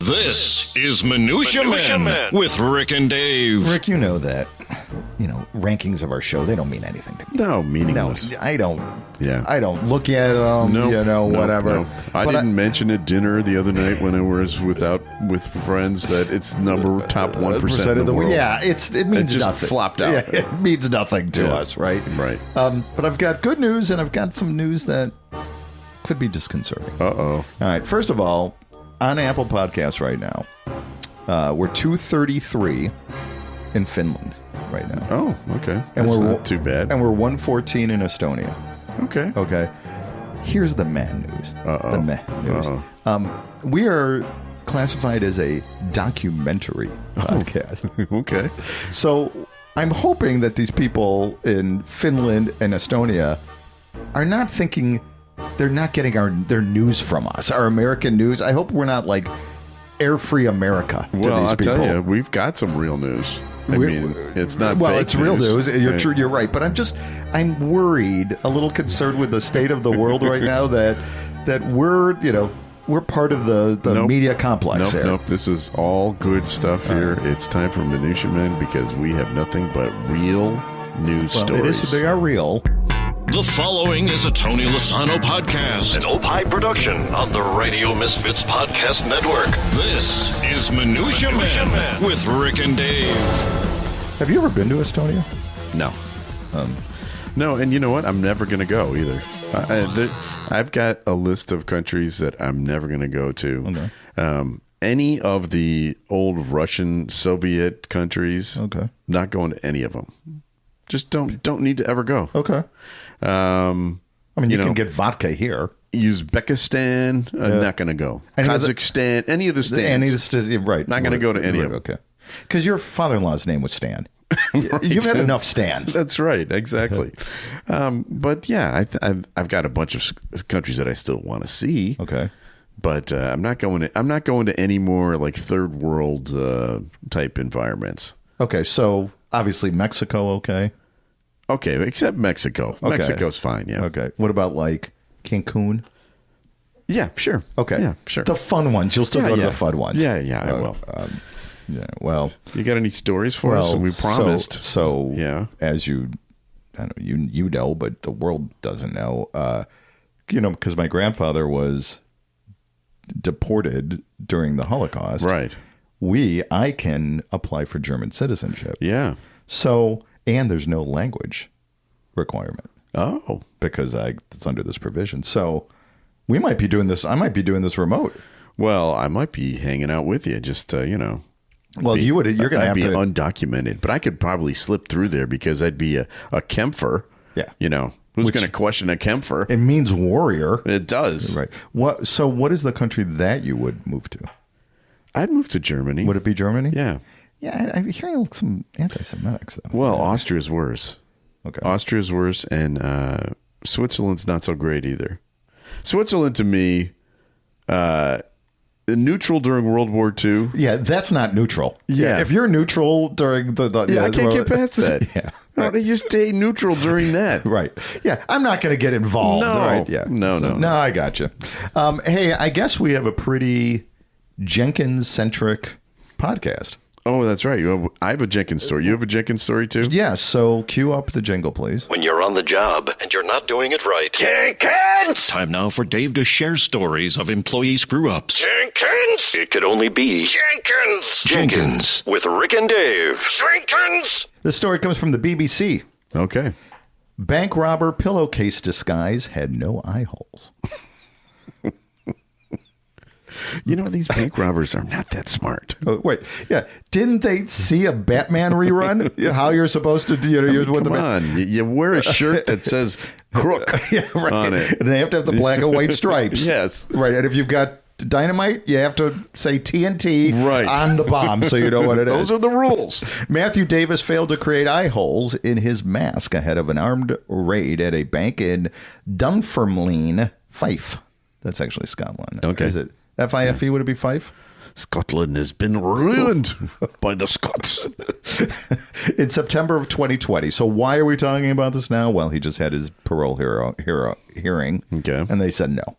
This is Minutia Men with Rick and Dave. Rick, you know that, rankings of our show, they don't mean anything to me. No, meaningless. No, I don't. Yeah. I don't look at them, whatever. No. I didn't mention at dinner the other night when I was with friends that it's top 1% of the world. Yeah, it means just nothing. Flopped out. Yeah, it means nothing to us, right? Right. But I've got good news, and I've got some news that could be disconcerting. Uh-oh. All right. First of all, on Apple Podcasts right now, we're 233 in Finland right now. Oh, okay. And That's we're not too bad. And we're 114 in Estonia. Okay. Okay. Here's the man news. Uh-oh. The man news. We are classified as a documentary podcast. Okay. So I'm hoping that these people in Finland and Estonia are not thinking they're not getting their news from us, our American news. I hope we're not like Air Free America to these people. I'll tell you, we've got some real news. I mean, it's not well, fake it's real news. You're right. true. You're right. But I'm worried, a little concerned with the state of the world right now that we're part of the media complex. Nope. This is all good stuff here. It's time for Minutia Men because we have nothing but real news stories. They are real. The following is a Tony Lasano podcast, an Opie production on the Radio Misfits Podcast Network. This is Minutia Men with Rick and Dave. Have you ever been to Estonia? No. No, and you know what? I'm never going to go either. I've got a list of countries that I'm never going to go to. Okay. Any of the old Russian Soviet countries. Okay. Not going to any of them. Just don't need to ever go. Okay. You can get vodka here. Uzbekistan, not going to go. Kazakhstan, any of the stands. Right. Not going to go to any of them. Okay. Because your father-in-law's name was Stan. Right. You've had enough stands. That's right. Exactly. But yeah, I've got a bunch of countries that I still want to see. Okay. But I'm not going to any more like third world type environments. Okay. So obviously Mexico. Okay. Okay, except Mexico. Okay. Mexico's fine, yeah. Okay. What about like Cancun? Yeah, sure. Okay. Yeah, sure. The fun ones. You'll still go to the fun ones. Yeah, I will. Well. You got any stories for us? And we promised. So yeah. As you know, but the world doesn't know, because my grandfather was deported during the Holocaust. Right. I can apply for German citizenship. Yeah. So... And there's no language requirement. Oh. Because it's under this provision. So we might be doing this. I might be doing this remote. Well, I might be hanging out with you. Just, Well, you're going to have to be to. undocumented. But I could probably slip through there because I'd be a Kempfer. Yeah. Who's going to question a Kempfer? It means warrior. It does. Right. What is the country that you would move to? I'd move to Germany. Would it be Germany? Yeah. Yeah, I'm hearing some anti-Semitics, though. Well, Austria's worse. Okay. Austria's worse, and Switzerland's not so great either. Switzerland, to me, neutral during World War II. Yeah, that's not neutral. Yeah. If you're neutral during the I can't get past that. Yeah. How do you stay neutral during that? Right. Yeah, I'm not going to get involved. No. Right? Yeah. No, I got you. Hey, I guess we have a pretty Jenkins-centric podcast. Oh, that's right. I have a Jenkins story. You have a Jenkins story, too? Yeah, so cue up the jingle, please. When you're on the job and you're not doing it right. Jenkins! Time now for Dave to share stories of employee screw-ups. Jenkins! It could only be Jenkins! Jenkins with Rick and Dave. Jenkins! This story comes from the BBC. Okay. Bank robber pillowcase disguise had no eye holes. These bank robbers are not that smart. Oh, wait, yeah. Didn't they see a Batman rerun? How you're supposed to do? Come on, you wear a shirt that says "crook" on it, and they have to have the black and white stripes. Yes, right. And if you've got dynamite, you have to say TNT on the bomb, so you know what it is. Those are the rules. Matthew Davis failed to create eye holes in his mask ahead of an armed raid at a bank in Dunfermline, Fife. That's actually Scotland. Okay, is it? F-I-F-E, would it be Fife? Scotland has been ruined by the Scots. In September of 2020. So why are we talking about this now? Well, he just had his parole hearing. Okay. And they said no.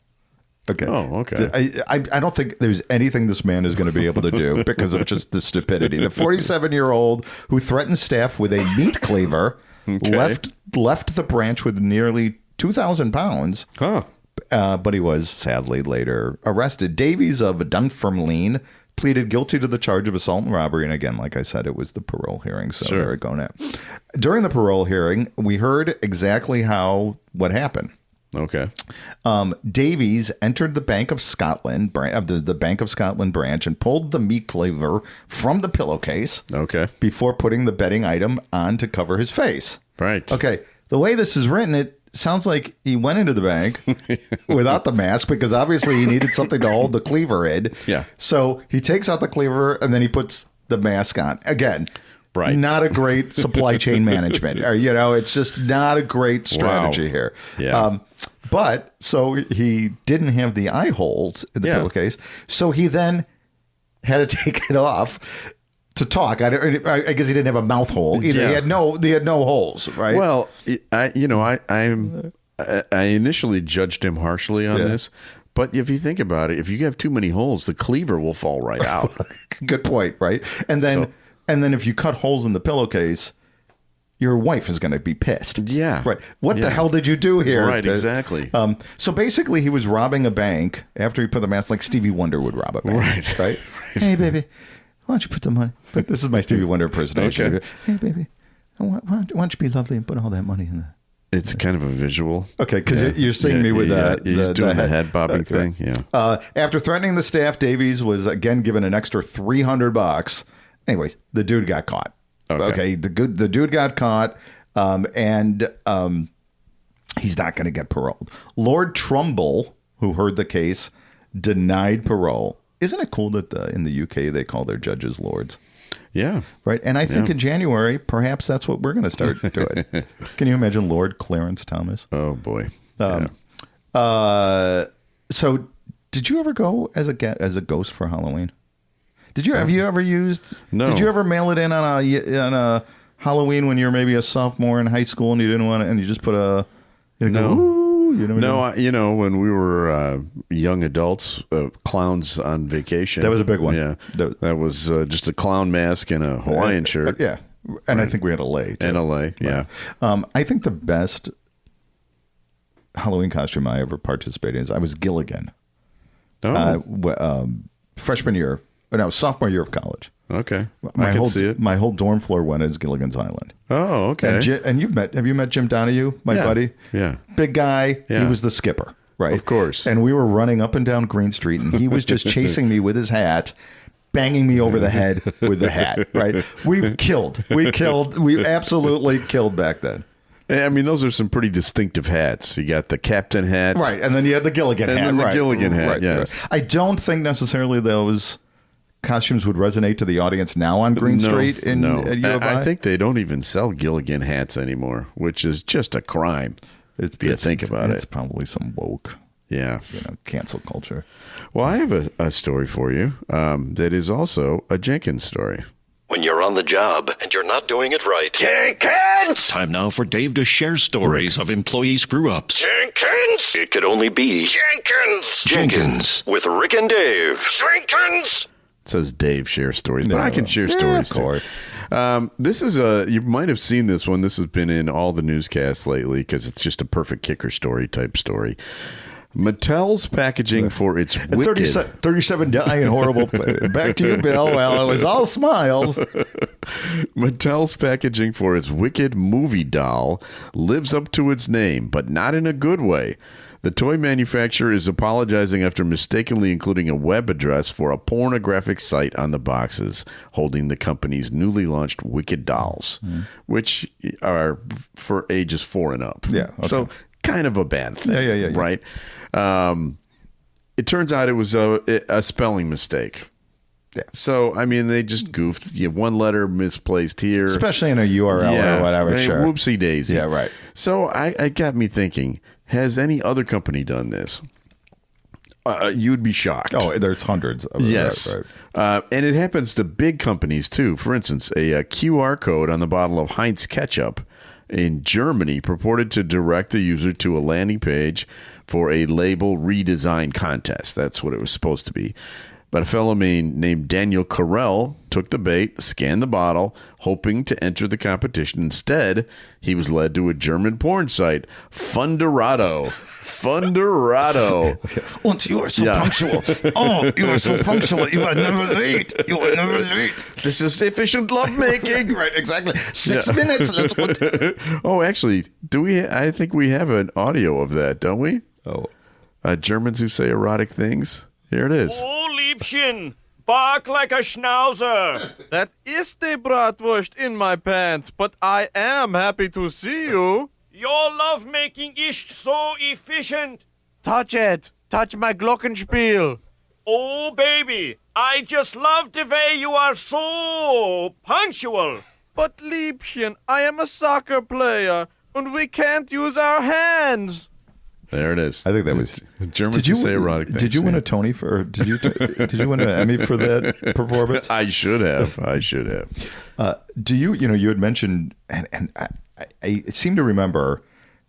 Okay. Oh, okay. I don't think there's anything this man is going to be able to do because of just the stupidity. The 47-year-old who threatened staff with a meat cleaver left the branch with nearly 2,000 pounds. Huh. But he was sadly later arrested. Davies of Dunfermline pleaded guilty to the charge of assault and robbery. And again, like I said, it was the parole hearing. So there we go now. During the parole hearing, we heard exactly what happened. Okay. Davies entered the Bank of Scotland, the Bank of Scotland branch, and pulled the meat cleaver from the pillowcase. Okay. Before putting the betting item on to cover his face. Right. Okay. The way this is written, it sounds like he went into the bank without the mask because obviously he needed something to hold the cleaver in. Yeah. So he takes out the cleaver and then he puts the mask on. Again, right. Not a great supply chain management. Or, it's just not a great strategy here. Yeah. But so he didn't have the eye holes in the pillowcase. So he then had to take it off to talk. I guess he didn't have a mouth hole either. He had no holes, right? Well, I initially judged him harshly on this, but if you think about it, if you have too many holes, the cleaver will fall right out. Good point, right? And then if you cut holes in the pillowcase, your wife is going to be pissed. Yeah. Right. What the hell did you do here? Right, exactly. So basically, he was robbing a bank after he put the mask like Stevie Wonder would rob a bank. Right. Hey, baby, why don't you put the money? But this is my Stevie Wonder impersonation. Okay. Hey, baby, why don't you be lovely and put all that money in there? It's kind of a visual. Okay, because you're seeing me with the head bobbing thing. Yeah. After threatening the staff, Davies was again given an extra $300. Anyways, the dude got caught. Okay, the dude got caught, and he's not going to get paroled. Lord Trumbull, who heard the case, denied parole. Isn't it cool that in the UK they call their judges lords? Yeah. Right. And I think in January, perhaps that's what we're going to start doing. Can you imagine Lord Clarence Thomas? Oh, boy. So did you ever go as a ghost for Halloween? Have you ever used? No. Did you ever mail it in on a Halloween when you were maybe a sophomore in high school and you didn't want it, and you just put a when we were young adults, clowns on vacation. That was a big one. Yeah, that was just a clown mask and a Hawaiian shirt. Yeah, and I think we had a lei too. And a lei. Yeah. I think the best Halloween costume I ever participated in is I was Gilligan. Freshman year. No, sophomore year of college. Okay, I can see it. My whole dorm floor went as Gilligan's Island. Oh, okay. And have you met Jim Donahue, my buddy? Yeah. Big guy. Yeah. He was the skipper, right? Of course. And we were running up and down Green Street, and he was just chasing me with his hat, banging me over the head with the hat, right? We absolutely killed back then. I mean, those are some pretty distinctive hats. You got the captain hat. Right, and then you had the Gilligan hat. And then the Gilligan hat, right, yes. Right. I don't think necessarily those costumes would resonate to the audience now on Green Street at U of I. I think they don't even sell Gilligan hats anymore, which is just a crime. If you think about it. It's probably some woke, cancel culture. Well, I have a story for you that is also a Jenkins story. When you're on the job and you're not doing it right. Jenkins! Time now for Dave to share stories of employee screw-ups. Jenkins! It could only be Jenkins! Jenkins with Rick and Dave. Jenkins! It says Dave shares stories, but I can share stories too. This is you might have seen this one. This has been in all the newscasts lately because it's just a perfect kicker story type story. Mattel's packaging for its Wicked... 37 dying horrible... Back to you, Bill. Well, it was all smiles. Mattel's packaging for its Wicked movie doll lives up to its name, but not in a good way. The toy manufacturer is apologizing after mistakenly including a web address for a pornographic site on the boxes, holding the company's newly launched Wicked dolls, which are for ages 4 and up. Yeah. Okay. So kind of a bad thing. Yeah. Right? It turns out it was a spelling mistake. Yeah. So, I mean, they just goofed. One letter misplaced here. Especially in a URL or whatever. Right, sure. Whoopsie daisy. Yeah, right. So I got me thinking, has any other company done this? You'd be shocked. Oh, there's hundreds of them. Yes. Right. And it happens to big companies, too. For instance, a QR code on the bottle of Heinz ketchup in Germany purported to direct the user to a landing page for a label redesign contest. That's what it was supposed to be. But a fellow named Daniel Carell took the bait, scanned the bottle, hoping to enter the competition. Instead, he was led to a German porn site, Funderato. Funderato. And you are so punctual. Oh, you are so punctual. You are never late. You are never late. This is efficient lovemaking. Right, exactly. 6 minutes. Let's go. Oh, actually, do we? I think we have an audio of that, don't we? Oh. Germans who say erotic things. Here it is. Oh, Liebchen, bark like a schnauzer. That is the bratwurst in my pants, but I am happy to see you. Your lovemaking is so efficient. Touch it. Touch my glockenspiel. Oh, baby, I just love the way you are so punctual. But, Liebchen, I am a soccer player, and we can't use our hands. There it is. I think that was Germans who say erotic things. Did you win a Tony for? Or did you win an Emmy for that performance? I should have. Do you? You had mentioned, and I seem to remember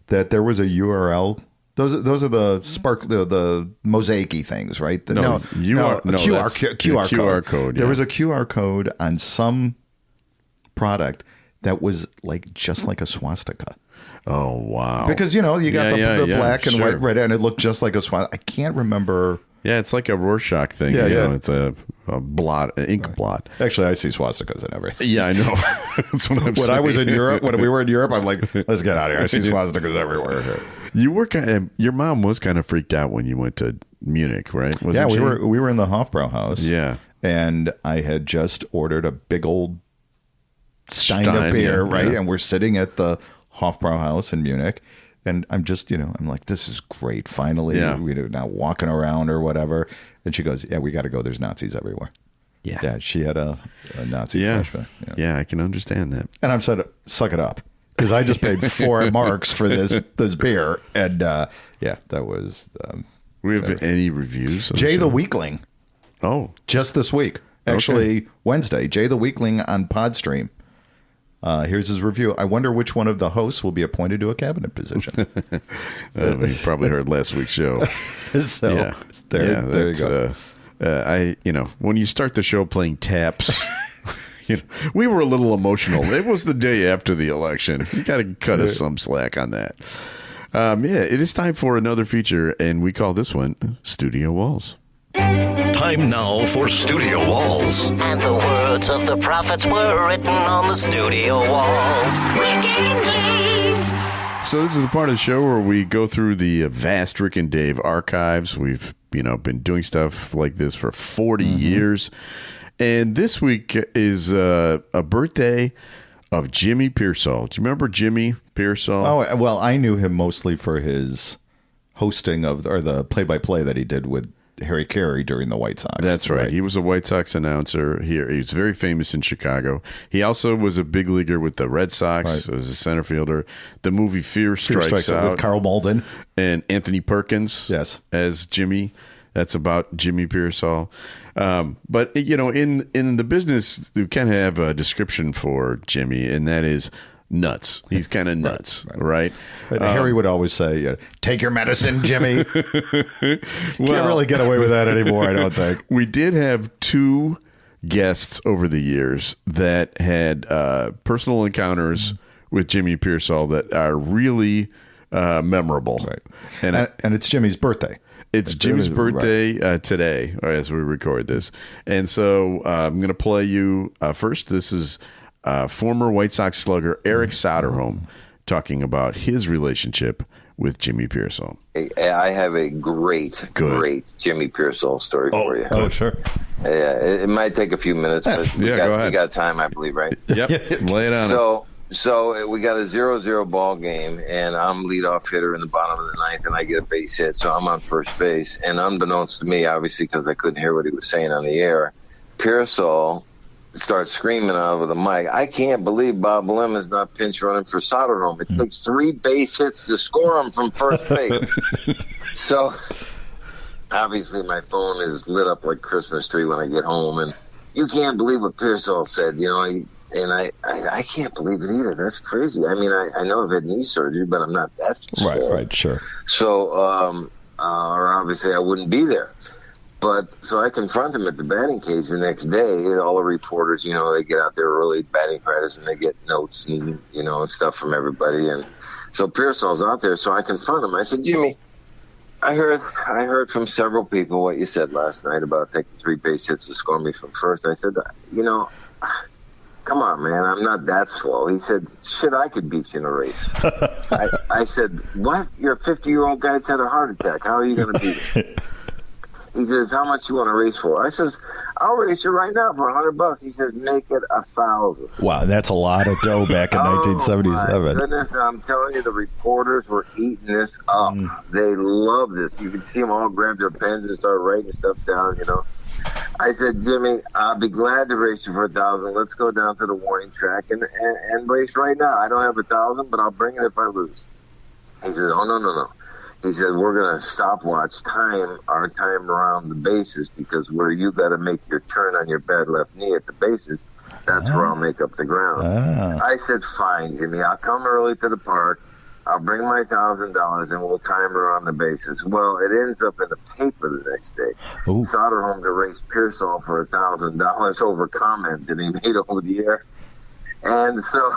that there was a URL. Those are the mosaic-y things, right? QR code. There was a QR code on some product that was just like a swastika. Oh, wow. Because, you got the black and white, right, and it looked just like a swastika. I can't remember. Yeah, it's like a Rorschach thing. Yeah. It's a blot, an ink blot. Actually, I see swastikas and everything. Yeah, I know. That's what I'm saying. I was in Europe, when we were in Europe, I'm like, let's get out of here. I see swastikas everywhere. Your mom was kind of freaked out when you went to Munich, right? We were in the Hofbrauhaus. Yeah. And I had just ordered a big old stein of beer, right? Yeah. And we're sitting at the Hofbrauhaus in Munich, and I'm just, I'm like, this is great. Finally, we're now walking around or whatever. And she goes, yeah, we got to go. There's Nazis everywhere. Yeah. Yeah, she had a Nazi flashback. Yeah, I can understand that. And I'm said, suck it up. Because I just paid 4 marks for this beer. And that was... we have any reviews? Jay the Weakling. Oh. Just this week. Actually, Wednesday. Jay the Weakling on Podstream. Here's his review. I wonder which one of the hosts will be appointed to a cabinet position. You probably heard last week's show. So there you go. When you start the show playing taps, we were a little emotional. It was the day after the election. You got to cut us some slack on that. It is time for another feature, and we call this one Studio Walls. Time now for Studio Walls. And the words of the prophets were written on the studio walls. So this is the part of the show where we go through the vast Rick and Dave archives. We've been doing stuff like this for 40 years. And this week is a birthday of Jimmy Piersall. Do you remember Jimmy Piersall? Oh, well, I knew him mostly for his hosting of the play-by-play that he did with Harry Carey during the White Sox. That's right. He was a White Sox announcer here. He was very famous in Chicago. He also was a big leaguer with the Red Sox. Right. As a center fielder. The movie Fear Strikes Out with Carl Malden and Anthony Perkins. Yes, as Jimmy. That's about Jimmy Piersall. But in the business, we kind of have a description for Jimmy, and that is nuts. He's kind of nuts, right? Harry would always say, take your medicine, Jimmy. Can't really get away with that anymore, I don't think. We did have 2 guests over the years that had personal encounters with Jimmy Piersall that are really memorable. Right. And it's Jimmy's birthday. It's Jimmy's birthday today, as we record this. And so I'm going to play you first. This is former White Sox slugger Eric Soderholm talking about his relationship with Jimmy Piersall. I have a great Jimmy Piersall story for you. Oh, sure. Yeah, it might take a few minutes, but go ahead. we got time, I believe, right? Yep. Lay it on us. So we got a 0-0 ball game, and I'm leadoff hitter in the bottom of the 9th, and I get a base hit, so I'm on first base. And unbeknownst to me, obviously, because I couldn't hear what he was saying on the air, Piersall starts screaming out over the mic, I can't believe Bob Lemon's not pinch running for Soderholm. It takes 3 base hits to score him from first base. So, obviously, my phone is lit up like a Christmas tree when I get home, and you can't believe what Piersall said. I can't believe it either. That's crazy. I mean, I know I've had knee surgery, but I'm not that swole. Right, sure. So, or obviously I wouldn't be there. But so I confront him at the batting cage the next day. All the reporters, you know, they get out there early batting practice and they get notes and, you know, and stuff from everybody. And so Piersall's out there. So I confront him. I said, Jimmy, I heard from several people what you said last night about taking 3 base hits to score me from first. I said, you know, come on, man, I'm not that slow. He said, shit, I could beat you in a race. I said, what? You're a 50-year-old guy that's had a heart attack. How are you going to beat him? He says, how much you want to race for? I says, I'll race you right now for $100. He says, make it 1,000. Wow, that's a lot of dough back in 1977. My goodness, I'm telling you, the reporters were eating this up. They love this. You can see them all grab their pens and start writing stuff down, you know. I said, Jimmy, I'll be glad to race you for 1,000. Let's go down to the warning track and race right now. I don't have 1,000, but I'll bring it if I lose. He said, oh, no. He said, we're going to stopwatch our time around the bases, because where you got to make your turn on your bad left knee at the bases, that's where I'll make up the ground. I said, fine, Jimmy. I'll come early to the park. I'll bring my $1,000 and we'll time around the bases. Well, it ends up in the paper the next day. Soderholm to race Piersall for $1,000 over comment that he made over the air. And so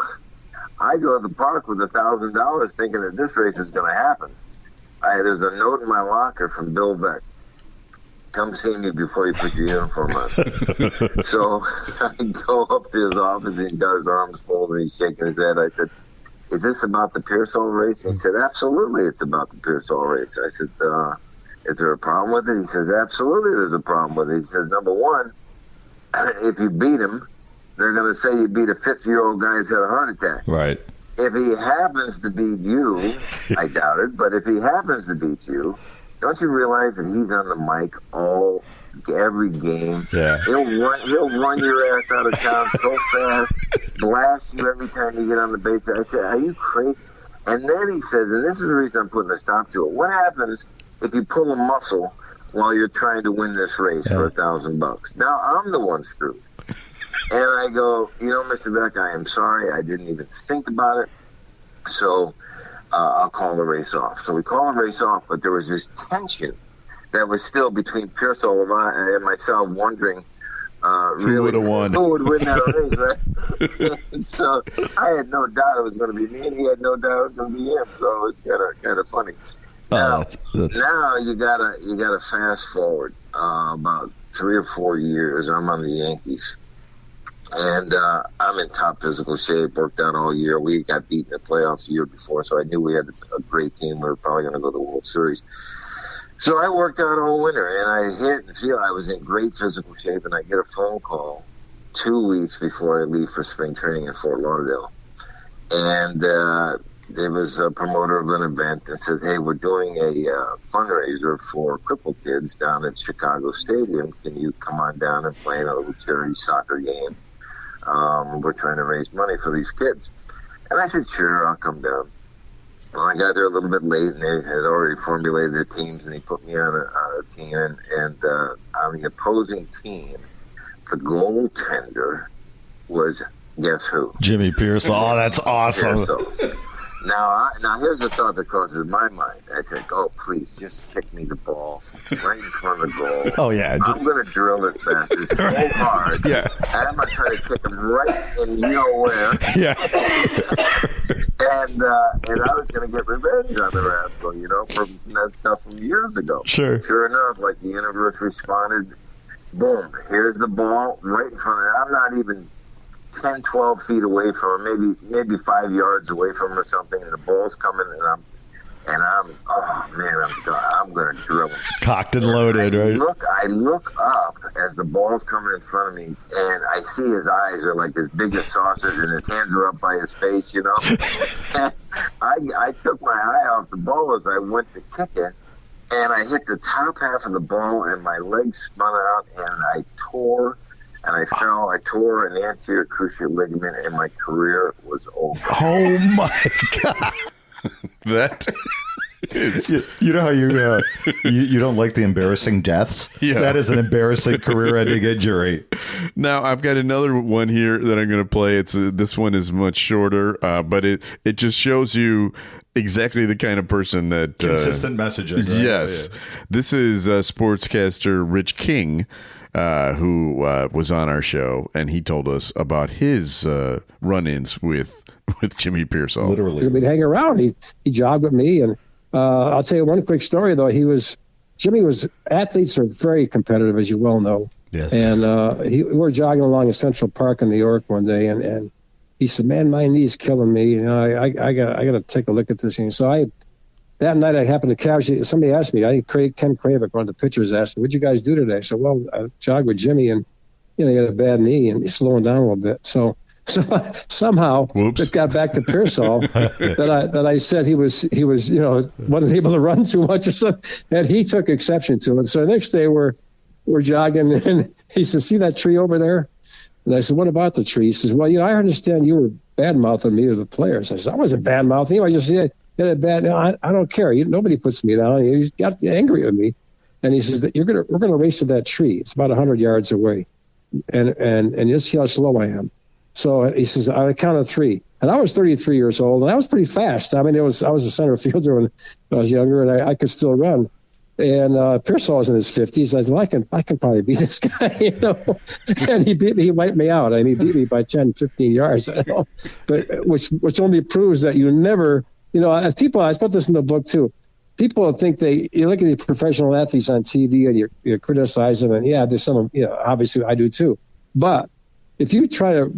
I go to the park with $1,000 thinking that this race is going to happen. There's a note in my locker from Bill Beck. Come see me before you put your uniform on. So I go up to his office and he's got his arms folded and he's shaking his head. I said, is this about the Piersall race? He said, absolutely, it's about the Piersall race. I said, is there a problem with it? He says, absolutely there's a problem with it. He says, number one, if you beat him, they're going to say you beat a 50-year-old guy who's had a heart attack. Right. If he happens to beat you, I doubt it, but if he happens to beat you, don't you realize that he's on the mic every game? Yeah. He'll run your ass out of town so fast, blast you every time you get on the base. I said, are you crazy? And then he says, and this is the reason I'm putting a stop to it, what happens if you pull a muscle while you're trying to win this race for $1,000? Now I'm the one screwed. And I go, you know, Mr. Beck, I am sorry. I didn't even think about it. So I'll call the race off. So we call the race off, but there was this tension that was still between Piersall and myself, wondering who would have won. Who would win that race, right? And so I had no doubt it was going to be me, and he had no doubt it was going to be him. So it was kind of funny. Now, now you gotta fast forward about 3 or 4 years. I'm on the Yankees. And I'm in top physical shape, worked out all year. We got beat in the playoffs the year before, so I knew we had a great team. We were probably going to go to the World Series. So I worked out all winter, and I hit and feel I was in great physical shape, and I get a phone call 2 weeks before I leave for spring training in Fort Lauderdale. And there was a promoter of an event that said, hey, we're doing a fundraiser for crippled kids down at Chicago Stadium. Can you come on down and play in a little charity soccer game? We're trying to raise money for these kids. And I said, sure, I'll come down. Well, I got there a little bit late, and they had already formulated their teams, and they put me on a team. And on the opposing team, the goaltender was, guess who? Jimmy Piersall. Oh, that's awesome. Now here's the thought that crosses my mind. I think, oh, please, just kick me the ball right in front of the goal. Oh, yeah. I'm going to drill this bastard so hard. Yeah. And I'm going to try to kick him right in you know where. Yeah. And I was going to get revenge on the rascal, you know, from that stuff from years ago. Sure. Sure enough, like the universe responded, boom, here's the ball right in front of it. I'm not even 10, 12 feet away from him, maybe 5 yards away from him or something, and the ball's coming, and I'm going to drill him. Cocked and loaded, right? I look up as the ball's coming in front of me, and I see his eyes are like as big as saucers, and his hands are up by his face, you know. And I took my eye off the ball as I went to kick it, and I hit the top half of the ball, and my leg spun out, and I tore. And I fell. I tore an anterior cruciate ligament, and my career was over. Oh my God! That You know how you don't like the embarrassing deaths? Yeah. That is an embarrassing career-ending injury. Now, I've got another one here that I'm going to play. This one is much shorter, but it just shows you exactly the kind of person that... Consistent messaging. Right? Yes. Yeah. This is sportscaster Rich King, who was on our show, and he told us about his run-ins with Jimmy Piersall. Literally. We'd hang around. He jogged with me, and I'll tell you one quick story, though. Athletes are very competitive, as you well know. Yes. And we were jogging along in Central Park in New York one day, and he said, "Man, my knee's killing me. You know, I got to take a look at this." And so that night I happened to casually, somebody asked me, Ken Kravick, one of the pitchers, asked me, "What'd you guys do today?" I said, "Well, I jogged with Jimmy, and he had a bad knee, and he's slowing down a little bit." So somehow it got back to Piersall that I said he was wasn't able to run too much or something, and he took exception to it. So the next day we're jogging, and he says, "See that tree over there?" And I said, "What about the tree?" He says, "Well, I understand you were bad-mouthing me to the players." I said, "I wasn't bad-mouthing you. I just said you had a bad. I don't care. Nobody puts me down." He got angry with me, and he says that we're gonna race to that tree. It's about 100 yards away, and you'll see how slow I am. So he says, "On the count of three." And I was 33 years old, and I was pretty fast. I mean, I was a center fielder when I was younger, and I could still run. And Piersall was in his 50s. I said, "Well, I can probably beat this guy," And he beat me. He wiped me out. I mean, he beat me by 10, 15 yards. But which only proves that you never, as people, I put this in the book too. People think you look at the professional athletes on TV and you criticize them, and there's some, obviously I do too. But if you try to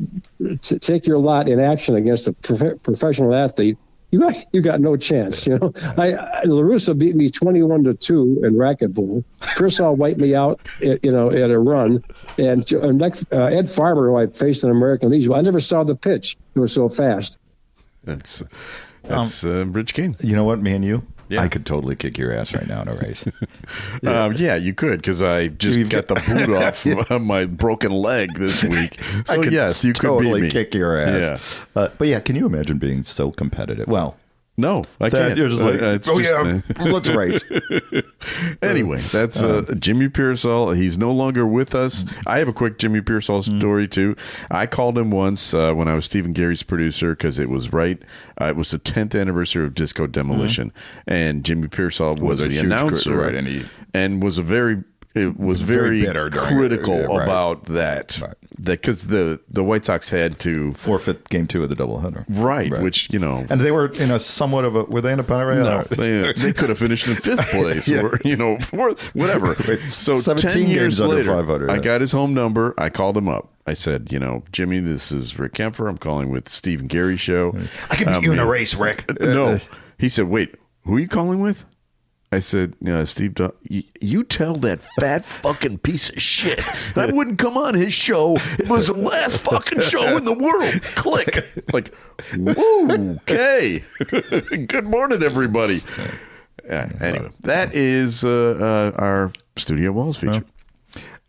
take your lot in action against a professional athlete, you got no chance. LaRussa beat me 21-2 in racquetball. Piersall wiped me out, at a run. And Ed Farmer, who I faced in American Legion, I never saw the pitch. It was so fast. That's Rich King. You know what, me and you? Yeah. I could totally kick your ass right now in a race. Yeah, you could, because I just got the boot off my broken leg this week. So yes, you could totally beat me. Kick your ass. Yeah. But yeah, can you imagine being so competitive? Well, no, I can't. You're just like, let's race. Anyway, that's Jimmy Piersall. He's no longer with us. I have a quick Jimmy Piersall story, too. I called him once when I was Stephen Gary's producer, because it was it was the 10th anniversary of Disco Demolition, and Jimmy Piersall was the announcer, right? And was very bitter critical about that. Right. Because the White Sox had to forfeit Game 2 of the doubleheader, right? Which and they were in a somewhat of a were they in a pennant race? No, they could have finished in 5th place, or fourth, whatever. So 10 years later, 500, I got his home number. I called him up. I said, Jimmy, this is Rick Kempfer. I'm calling with the Stephen Gary Show. I could beat you in a race, Rick. No, he said, "Wait, who are you calling with?" I said, Steve, you tell that fat fucking piece of shit I wouldn't come on his show. It was the last fucking show in the world. Click. Like, whoa, okay. Good morning, everybody. Anyway, that is our Studio Walls feature.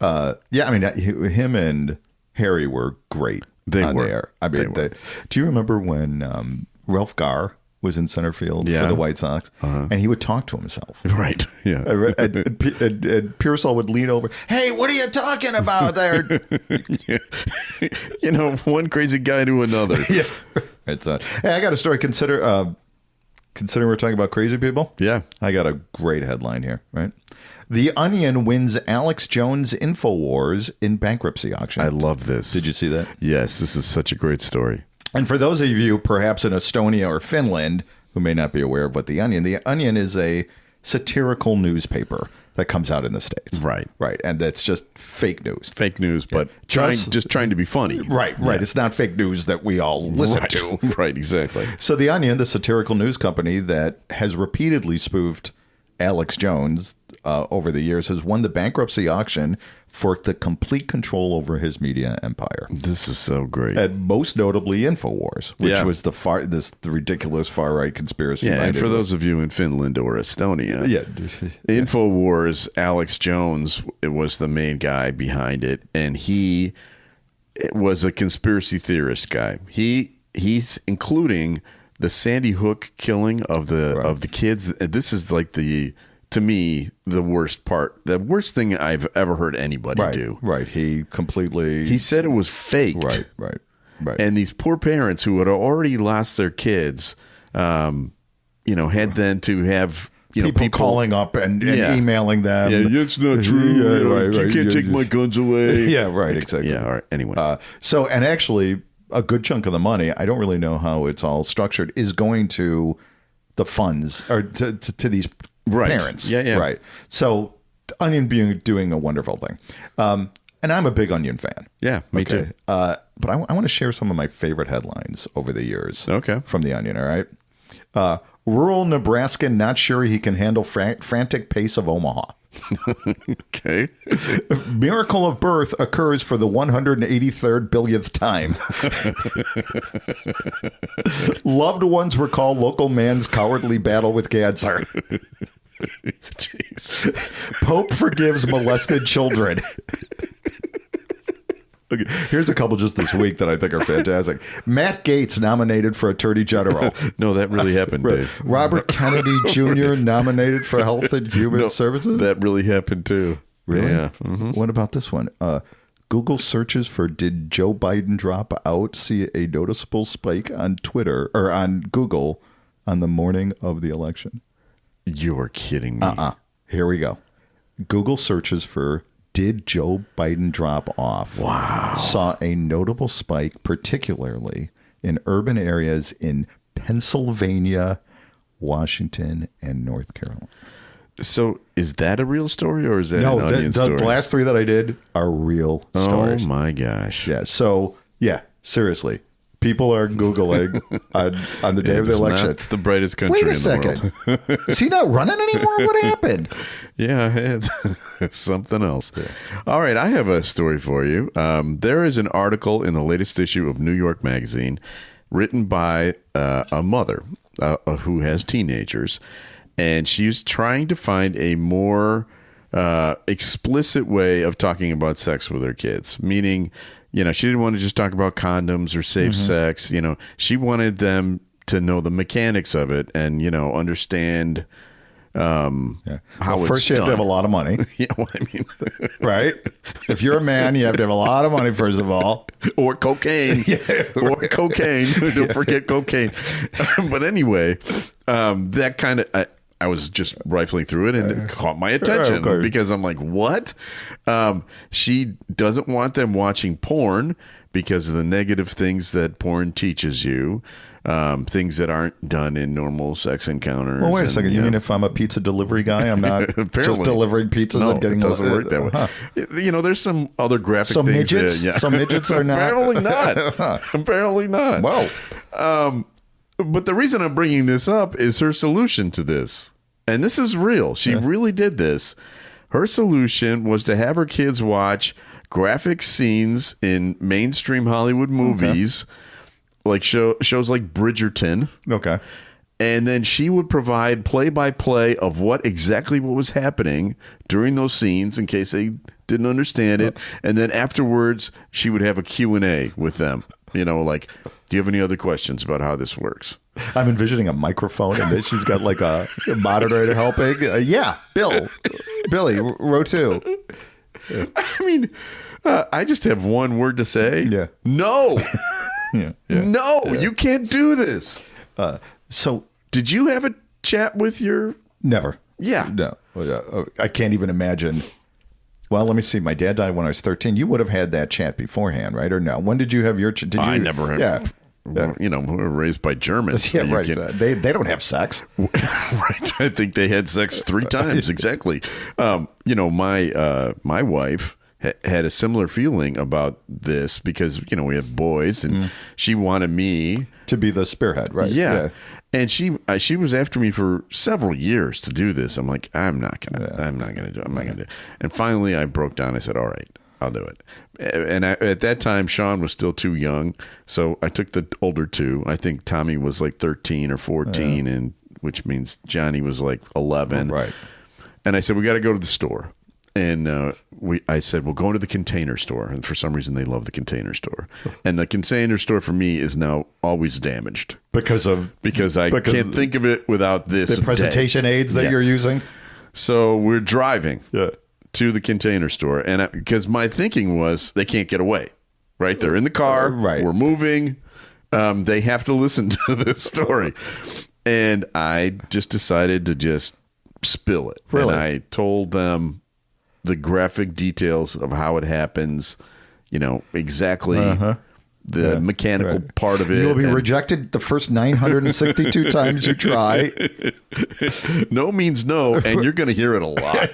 Him and Harry were great. They on were. There. I mean, do you remember when Ralph Garr was in center field for the White Sox, and he would talk to himself. Right. Yeah. And Piersall would lean over. "Hey, what are you talking about there?" One crazy guy to another. Yeah. Hey, I got a story. Considering we're talking about crazy people. Yeah. I got a great headline here. Right. The Onion wins Alex Jones Infowars in bankruptcy auction. I love this. Did you see that? Yes. This is such a great story. And for those of you perhaps in Estonia or Finland who may not be aware of what The Onion is a satirical newspaper that comes out in the States. Right. Right. And that's just fake news. Fake news, but just trying to be funny. Right. Yeah. It's not fake news that we all listen to. Right, exactly. So The Onion, the satirical news company that has repeatedly spoofed Alex Jones over the years, has won the bankruptcy auction for the complete control over his media empire. This is so great. And most notably Infowars, which was the ridiculous far-right conspiracy. Yeah, and for those of you in Finland or Estonia, Infowars, Alex Jones was the main guy behind it, and he was a conspiracy theorist guy. He's including the Sandy Hook killing of the kids. This is like to me, the worst part. The worst thing I've ever heard anybody do. Right. He said it was faked. Right. And these poor parents who had already lost their kids, had then to have people calling up and emailing them. Yeah, it's not true. You can't take my guns away. Yeah, right. Exactly. Yeah. All right. Anyway. And actually, a good chunk of the money, I don't really know how it's all structured, is going to the funds or to these parents. Yeah. Right. So Onion doing a wonderful thing. And I'm a big Onion fan. Yeah, me too. But I want to share some of my favorite headlines over the years. Okay. From the Onion, all right? Rural Nebraskan not sure he can handle frantic pace of Omaha. Okay. Miracle of birth occurs for the 183rd billionth time. Loved ones recall local man's cowardly battle with cancer. Jeez. Pope forgives molested children. Okay, here's a couple just this week that I think are fantastic. Matt Gaetz nominated for Attorney General. No, that really happened, Dave. Robert Kennedy Jr. nominated for Health and Human Services. That really happened too. Really? Yeah. Mm-hmm. What about this one? Google searches for "Did Joe Biden drop out?" see a noticeable spike on Twitter or on Google on the morning of the election. You're kidding me. Here we go. Google searches for "Did Joe Biden drop off?" Wow. Saw a notable spike, particularly in urban areas in Pennsylvania, Washington, and North Carolina. So is that a real story or is that an Onion story? The last three that I did are real stories. Oh, my gosh. Yeah. So, seriously. People are Googling on the day of the election. It's the brightest country in the world. Wait a second. Is he not running anymore? What happened? Yeah, it's something else. Yeah. All right, I have a story for you. There is an article in the latest issue of New York Magazine written by a mother who has teenagers, and she's trying to find a more explicit way of talking about sex with her kids, meaning, she didn't want to just talk about condoms or safe sex. She wanted them to know the mechanics of it and, understand how it's first, you have to have a lot of money. Yeah, well, I mean, right? If you're a man, you have to have a lot of money, first of all. Or cocaine. Or cocaine. Don't forget cocaine. But anyway, that kind of... I was just rifling through it and it caught my attention because I'm like, what? She doesn't want them watching porn because of the negative things that porn teaches you, things that aren't done in normal sex encounters. Well, wait a second. You mean if I'm a pizza delivery guy, I'm not just delivering pizzas and getting... it doesn't work that way. There's some other graphic things. Midgets? Some midgets are not... Apparently not. Apparently not. Whoa. But the reason I'm bringing this up is her solution to this. And this is real. She really did this. Her solution was to have her kids watch graphic scenes in mainstream Hollywood movies, like shows like Bridgerton. Okay. And then she would provide play-by-play of what was happening during those scenes in case they didn't understand it. And then afterwards, she would have a Q&A with them. Like, do you have any other questions about how this works? I'm envisioning a microphone and then she's got like a moderator helping. Billy, row 2. Yeah. I mean, I just have one word to say. Yeah. No. No, you can't do this. So did you have a chat with your... Never. Yeah. No. I can't even imagine. Well, let me see. My dad died when I was 13. You would have had that chat beforehand, right? Or no? When did you have your chat? I never have. Yeah. We were raised by Germans. Yeah, right. They don't have sex. Right. I think they had sex 3 times. Exactly. My wife had a similar feeling about this because, we have boys and she wanted me to be the spearhead, right? Yeah. And she was after me for several years to do this. I'm like, I'm not going to do it. And finally I broke down. I said, all right, I'll do it. And at that time, Sean was still too young. So I took the older 2. I think Tommy was like 13 or 14, and which means Johnny was like 11. Right. And I said, we got to go to the store. And I said, we'll go into the Container Store. And for some reason, they love the Container Store. And the Container Store for me is now always damaged. Because I can't think of it without this. The presentation aids that you're using? So we're driving to the Container Store. And because my thinking was they can't get away, right? They're in the car. Right. We're moving. They have to listen to this story. And I just decided to just spill it. Really? And I told them the graphic details of how it happens, exactly the mechanical part of it. You'll be rejected the first 962 times you try. No means no, and you're going to hear it a lot.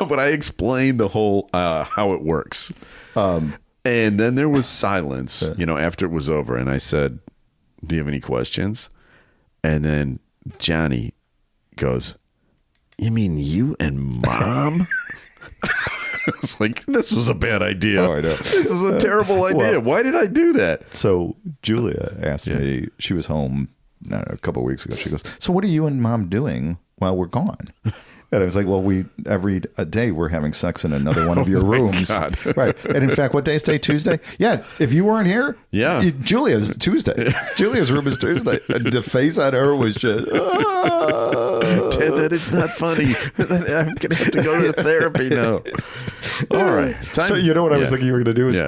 But I explained the whole how it works. And then there was silence, after it was over. And I said, do you have any questions? And then Johnny goes, you mean you and Mom? I was like, this was a bad idea. Oh, I know. This is a terrible idea. Well, why did I do that? So Julia asked me, she was home a couple of weeks ago. She goes, so what are you and Mom doing while we're gone? And I was like, well, every day we're having sex in another one of your rooms. God. Right. And in fact, what day is today? Tuesday? Yeah. If you weren't here, Julia's Tuesday. Julia's room is Tuesday. And the face on her was just, Ted, that is not funny. I'm going to have to go to therapy now. All right. So you know what I was thinking you were going to do is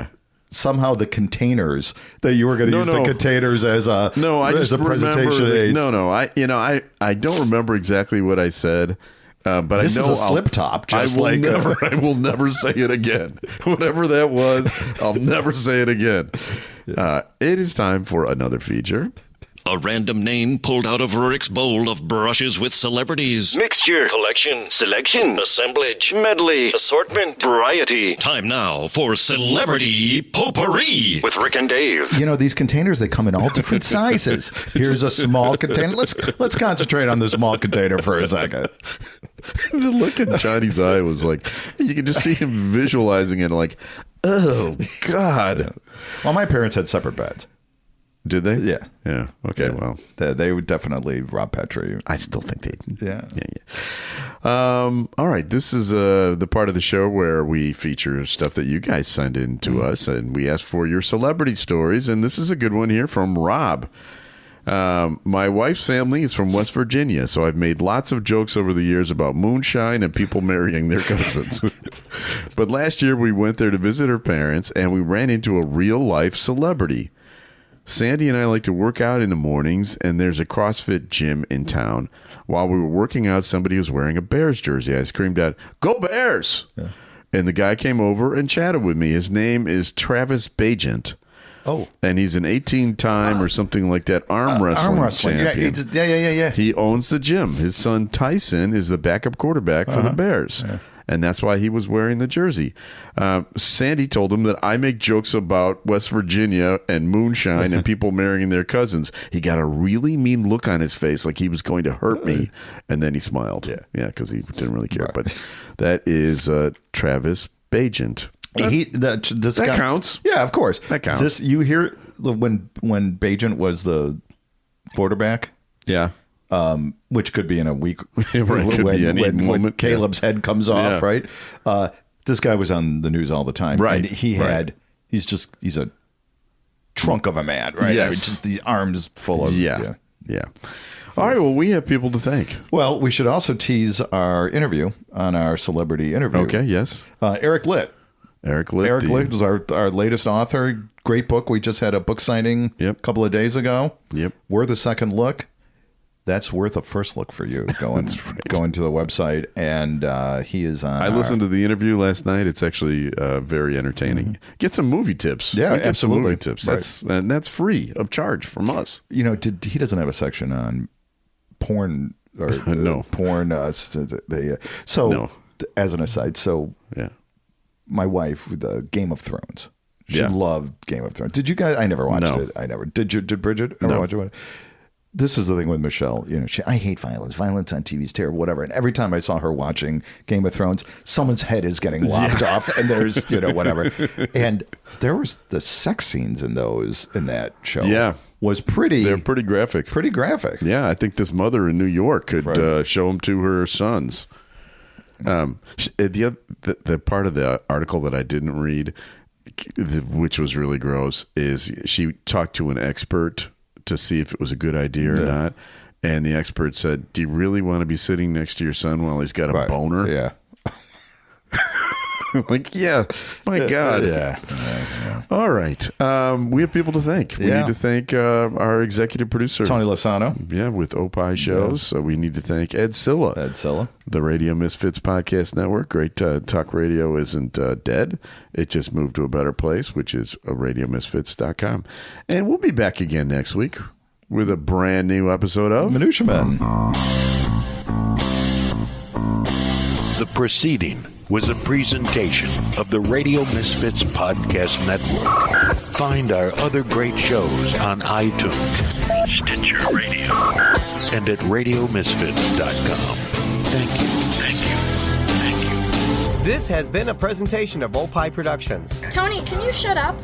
somehow the containers that you were going to use the containers as a presentation aid. I don't remember exactly what I said. But this I know is a slip top. I will never say it again. Whatever that was, I'll never say it again. It is time for another feature. A random name pulled out of Rurik's bowl of brushes with celebrities. Mixture, collection, selection, assemblage, medley, assortment, variety. Time now for Celebrity Potpourri with Rick and Dave. These containers, they come in all different sizes. Here's a small container. Let's concentrate on the small container for a second. The look in Johnny's eye was like, you can just see him visualizing it like, oh, God. Well, my parents had separate beds. Did they? Yeah. Yeah. Okay. Yeah. Well, they would definitely Rob Petrie. I still think they. Yeah. All right. This is the part of the show where we feature stuff that you guys send in to us, and we ask for your celebrity stories. And this is a good one here from Rob. My wife's family is from West Virginia, so I've made lots of jokes over the years about moonshine and people marrying their cousins. But last year we went there to visit her parents, and we ran into a real life celebrity. Sandy and I like to work out in the mornings, and there's a CrossFit gym in town. While we were working out, somebody was wearing a Bears jersey. I screamed out, "Go Bears!" Yeah. And the guy came over and chatted with me. His name is Travis Bajent. Oh. And he's an 18-time or something like that arm wrestling champion. Yeah. He owns the gym. His son Tyson is the backup quarterback for the Bears. Yeah. And that's why he was wearing the jersey. Sandy told him that I make jokes about West Virginia and moonshine and people marrying their cousins. He got a really mean look on his face, like he was going to hurt me. And then he smiled. Yeah, because he didn't really care. Right. But that is Travis Bajent. That counts. Yeah, of course. That counts. You hear when Bajent was the quarterback? Yeah. Which could be in a week when Caleb's head comes off, right? This guy was on the news all the time, right? And he's a trunk of a man, right? Yes. I mean, just these arms full of yeah. All right, well, we have people to thank. Well, we should also tease our interview on our celebrity interview. Okay, yes. Eric Litt. Eric Litt was our latest author. Great book. We just had a book signing a couple of days ago. Yep. Worth a second look. That's worth a first look for you going to the website. And he is on. I listened to the interview last night. It's actually very entertaining. Mm-hmm. Get some movie tips. Yeah, get absolutely. Some movie tips. Right. That's free of charge from us. He doesn't have a section on porn or no porn. As an aside, my wife, the Game of Thrones. She loved Game of Thrones. Did you guys? I never watched it. I never. Did Bridget ever watch it? This is the thing with Michelle. I hate violence. Violence on TV is terrible, whatever. And every time I saw her watching Game of Thrones, someone's head is getting lopped off, and there's whatever. And there was the sex scenes in that show. Yeah, they're pretty graphic. Pretty graphic. Yeah, I think this mother in New York could show them to her sons. The part of the article that I didn't read, which was really gross, is she talked to an expert to see if it was a good idea or not. And the expert said, "Do you really want to be sitting next to your son while he's got a boner?" Yeah. Like, yeah, my God. Yeah. All right. We have people to thank. We need to thank our executive producer, Tony Lasano. Yeah, with Opie Shows. So we need to thank Ed Silla. The Radio Misfits Podcast Network. Great talk radio isn't dead. It just moved to a better place, which is radiomisfits.com. And we'll be back again next week with a brand new episode of Minutia Men. The proceeding was a presentation of the Radio Misfits Podcast Network. Find our other great shows on iTunes, Stitcher Radio, and at radiomisfits.com. Thank you. This has been a presentation of Opie Productions. Tony, can you shut up?